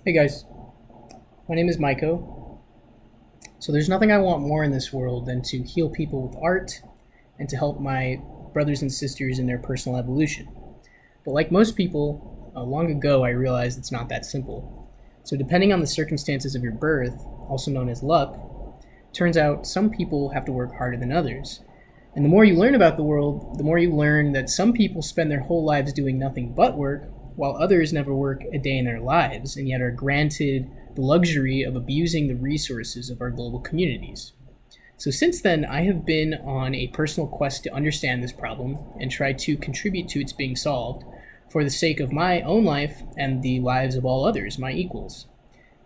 Hey guys, my name is Maiko. So there's nothing I want more in this world than to heal people with art and to help my brothers and sisters in their personal evolution. But like most people, long ago I realized it's not that simple. So depending on the circumstances of your birth, also known as luck, turns out some people have to work harder than others. And the more you learn about the world, the more you learn that some people spend their whole lives doing nothing but work, while others never work a day in their lives and yet are granted the luxury of abusing the resources of our global communities. So since then, I have been on a personal quest to understand this problem and try to contribute to its being solved for the sake of my own life and the lives of all others, my equals.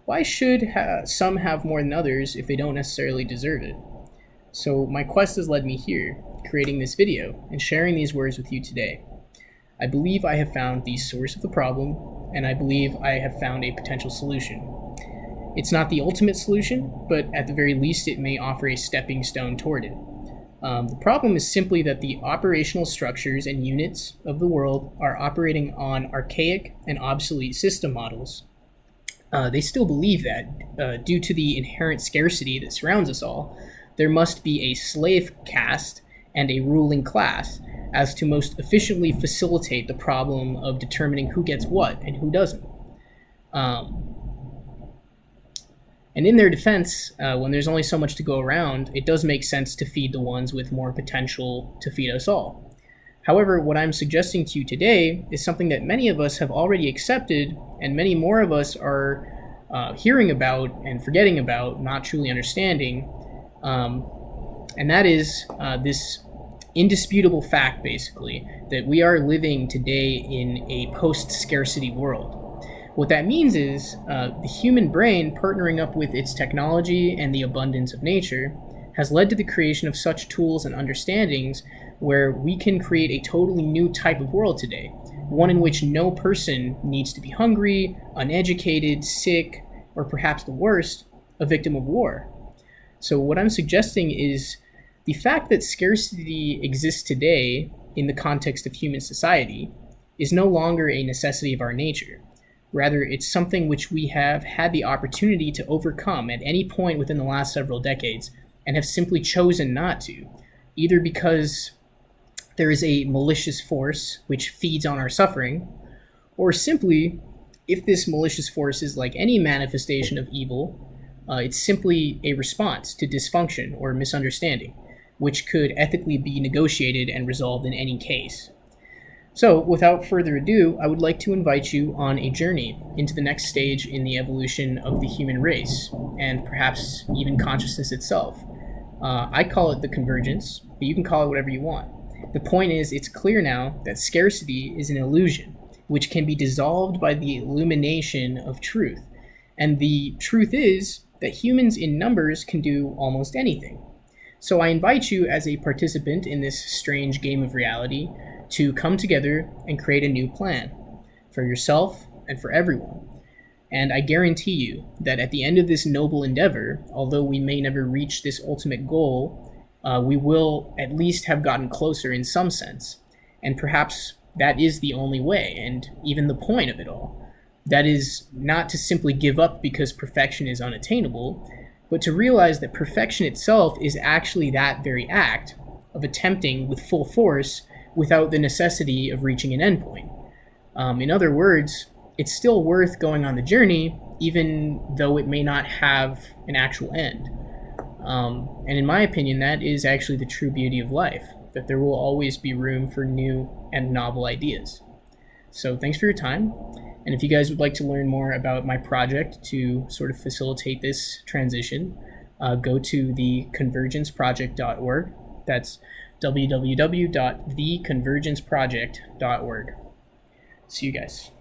Why should some have more than others if they don't necessarily deserve it? So my quest has led me here, creating this video and sharing these words with you today. I believe I have found the source of the problem, and I believe I have found a potential solution. It's not the ultimate solution, but at the very least it may offer a stepping stone toward it. The problem is simply that the operational structures and units of the world are operating on archaic and obsolete system models. They still believe that, due to the inherent scarcity that surrounds us all, there must be a slave caste and a ruling class as to most efficiently facilitate the problem of determining who gets what and who doesn't. And in their defense, when there's only so much to go around, it does make sense to feed the ones with more potential to feed us all. However, what I'm suggesting to you today is something that many of us have already accepted, and many more of us are hearing about and forgetting about, not truly understanding. And that is this indisputable fact, basically, that we are living today in a post-scarcity world. What that means is the human brain partnering up with its technology and the abundance of nature has led to the creation of such tools and understandings where we can create a totally new type of world today, one in which no person needs to be hungry, uneducated, sick, or perhaps the worst, a victim of war. So what I'm suggesting is the fact that scarcity exists today in the context of human society is no longer a necessity of our nature. Rather, it's something which we have had the opportunity to overcome at any point within the last several decades and have simply chosen not to, either because there is a malicious force which feeds on our suffering, or simply, if this malicious force is like any manifestation of evil, it's simply a response to dysfunction or misunderstanding, which could ethically be negotiated and resolved in any case. So, without further ado, I would like to invite you on a journey into the next stage in the evolution of the human race, and perhaps even consciousness itself. I call it the convergence, but you can call it whatever you want. The point is, it's clear now that scarcity is an illusion, which can be dissolved by the illumination of truth. And the truth is that humans in numbers can do almost anything. So I invite you as a participant in this strange game of reality to come together and create a new plan for yourself and for everyone. And I guarantee you that at the end of this noble endeavor, although we may never reach this ultimate goal, we will at least have gotten closer in some sense. And perhaps that is the only way, and even the point of it all. That is not to simply give up because perfection is unattainable, but to realize that perfection itself is actually that very act of attempting with full force without the necessity of reaching an endpoint. In other words, it's still worth going on the journey, even though it may not have an actual end. And in my opinion, that is actually the true beauty of life, that there will always be room for new and novel ideas. So thanks for your time. And if you guys would like to learn more about my project to sort of facilitate this transition, go to theconvergenceproject.org. That's www.theconvergenceproject.org. See you guys.